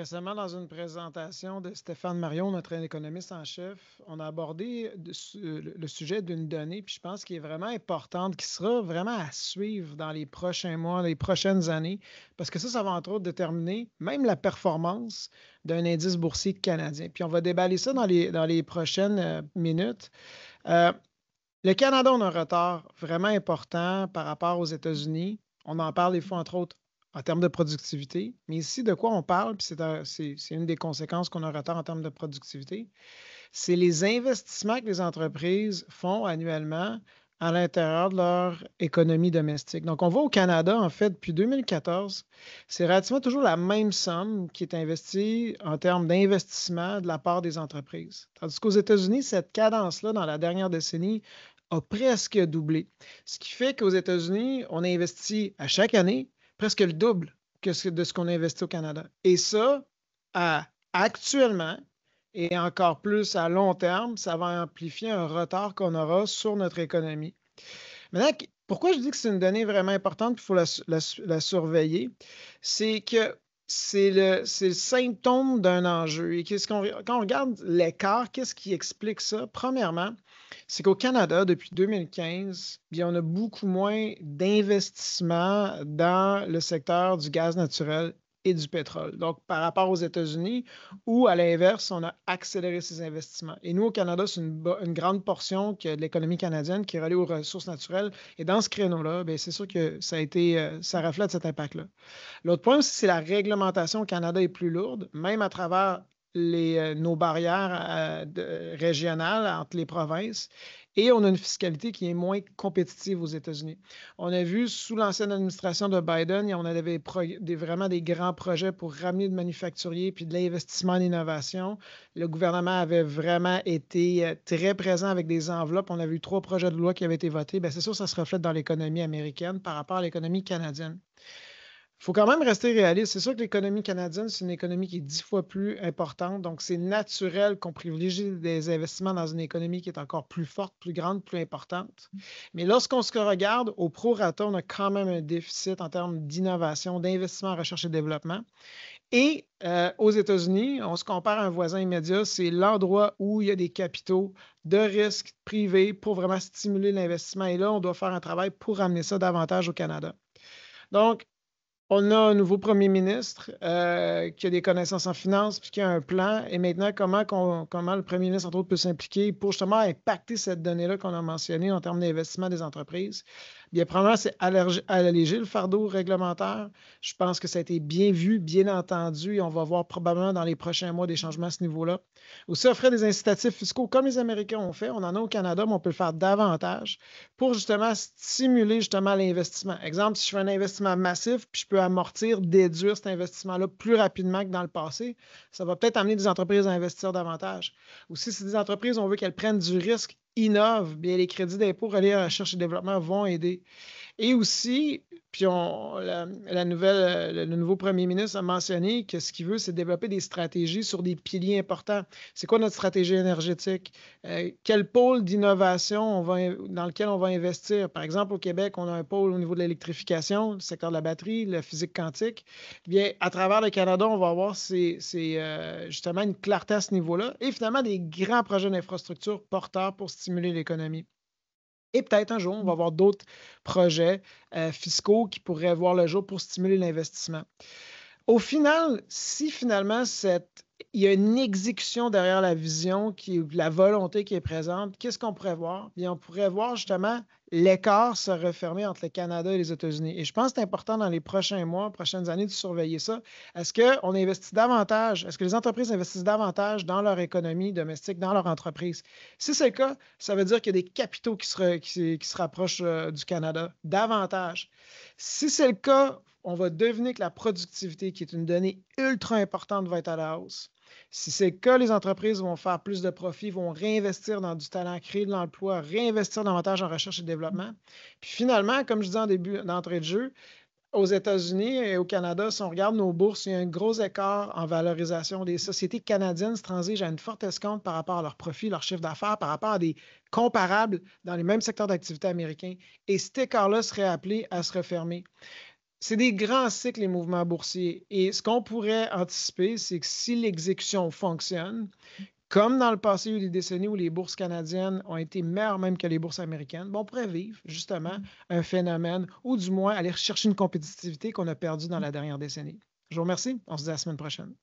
Récemment, dans une présentation de Stéphane Marion, notre économiste en chef, on a abordé le sujet d'une donnée, puis je pense qu'il est vraiment importante, qui sera vraiment à suivre dans les prochains mois, les prochaines années, parce que ça va entre autres déterminer même la performance d'un indice boursier canadien. Puis on va déballer ça dans les prochaines minutes. Euh, le Canada, on a un retard vraiment important par rapport aux États-Unis. On en parle des fois, entre autres, en termes de productivité. Mais ici, de quoi on parle, puis c'est une des conséquences qu'on a un retard en termes de productivité, c'est les investissements que les entreprises font annuellement à l'intérieur de leur économie domestique. Donc, on voit au Canada, en fait, depuis 2014, c'est relativement toujours la même somme qui est investie en termes d'investissement de la part des entreprises. Tandis qu'aux États-Unis, cette cadence-là, dans la dernière décennie, a presque doublé. Ce qui fait qu'aux États-Unis, on a investi à chaque année presque le double de ce qu'on a investi au Canada. Et ça, actuellement, et encore plus à long terme, ça va amplifier un retard qu'on aura sur notre économie. Maintenant, pourquoi je dis que c'est une donnée vraiment importante et qu'il faut la surveiller? C'est que c'est le symptôme d'un enjeu. Et quand on regarde l'écart, qu'est-ce qui explique ça? Premièrement, c'est qu'au Canada, depuis 2015, bien, on a beaucoup moins d'investissements dans le secteur du gaz naturel et du pétrole. Donc, par rapport aux États-Unis, où, à l'inverse, on a accéléré ces investissements. Et nous, au Canada, c'est une grande portion de l'économie canadienne qui est reliée aux ressources naturelles. Et dans ce créneau-là, c'est sûr que ça reflète cet impact-là. L'autre point aussi, c'est la réglementation au Canada est plus lourde, même à travers nos barrières régionales entre les provinces. Et on a une fiscalité qui est moins compétitive aux États-Unis. On a vu sous l'ancienne administration de Biden, on avait vraiment des grands projets pour ramener de manufacturiers puis de l'investissement en innovation. Le gouvernement avait vraiment été très présent avec des enveloppes. On avait eu 3 projets de loi qui avaient été votés. C'est sûr que ça se reflète dans l'économie américaine par rapport à l'économie canadienne. Il faut quand même rester réaliste. C'est sûr que l'économie canadienne, c'est une économie qui est 10 fois plus importante. Donc, c'est naturel qu'on privilégie des investissements dans une économie qui est encore plus forte, plus grande, plus importante. Mais lorsqu'on se regarde au prorata, on a quand même un déficit en termes d'innovation, d'investissement en recherche et développement. Et aux États-Unis, on se compare à un voisin immédiat, c'est l'endroit où il y a des capitaux de risque privés pour vraiment stimuler l'investissement. Et là, on doit faire un travail pour ramener ça davantage au Canada. Donc, on a un nouveau premier ministre qui a des connaissances en finance puis qui a un plan. Et maintenant, comment le premier ministre, entre autres, peut s'impliquer pour justement impacter cette donnée-là qu'on a mentionnée en termes d'investissement des entreprises? Bien, premièrement, c'est alléger le fardeau réglementaire. Je pense que ça a été bien vu, bien entendu, et on va voir probablement dans les prochains mois des changements à ce niveau-là. Aussi, offrir des incitatifs fiscaux comme les Américains ont fait. On en a au Canada, mais on peut le faire davantage pour justement stimuler justement l'investissement. Exemple, si je fais un investissement massif, puis je peux amortir, déduire cet investissement-là plus rapidement que dans le passé, ça va peut-être amener des entreprises à investir davantage. Aussi, si des entreprises, on veut qu'elles prennent du risque, innovent, bien les crédits d'impôt reliés à la recherche et développement vont aider. Et aussi, puis le nouveau premier ministre a mentionné que ce qu'il veut, c'est développer des stratégies sur des piliers importants. C'est quoi notre stratégie énergétique? Quel pôle d'innovation dans lequel on va investir? Par exemple, au Québec, on a un pôle au niveau de l'électrification, le secteur de la batterie, la physique quantique. Bien, à travers le Canada, on va avoir justement une clarté à ce niveau-là et finalement des grands projets d'infrastructure porteurs pour stimuler l'économie. Et peut-être un jour, on va avoir d'autres projets fiscaux qui pourraient voir le jour pour stimuler l'investissement. Au final, si finalement il y a une exécution derrière la vision, la volonté qui est présente, qu'est-ce qu'on pourrait voir? Bien, on pourrait voir justement l'écart se refermer entre le Canada et les États-Unis. Et je pense que c'est important dans les prochains mois, prochaines années, de surveiller ça. Est-ce qu'on investit davantage? Est-ce que les entreprises investissent davantage dans leur économie domestique, dans leur entreprise? Si c'est le cas, ça veut dire qu'il y a des capitaux qui se rapprochent du Canada davantage. Si c'est le cas, on va deviner que la productivité, qui est une donnée ultra importante, va être à la hausse. Si c'est le cas, les entreprises vont faire plus de profits, vont réinvestir dans du talent, créer de l'emploi, réinvestir davantage en recherche et développement. Puis finalement, comme je disais en début d'entrée de jeu, aux États-Unis et au Canada, si on regarde nos bourses, il y a un gros écart en valorisation. Les sociétés canadiennes se transigent à une forte escompte par rapport à leurs profits, leur chiffre d'affaires, par rapport à des comparables dans les mêmes secteurs d'activité américains. Et cet écart-là serait appelé à se refermer. C'est des grands cycles, les mouvements boursiers. Et ce qu'on pourrait anticiper, c'est que si l'exécution fonctionne, comme dans le passé, il y a eu des décennies où les bourses canadiennes ont été meilleures même que les bourses américaines, on pourrait vivre justement un phénomène ou du moins aller chercher une compétitivité qu'on a perdue dans la dernière décennie. Je vous remercie. On se dit à la semaine prochaine.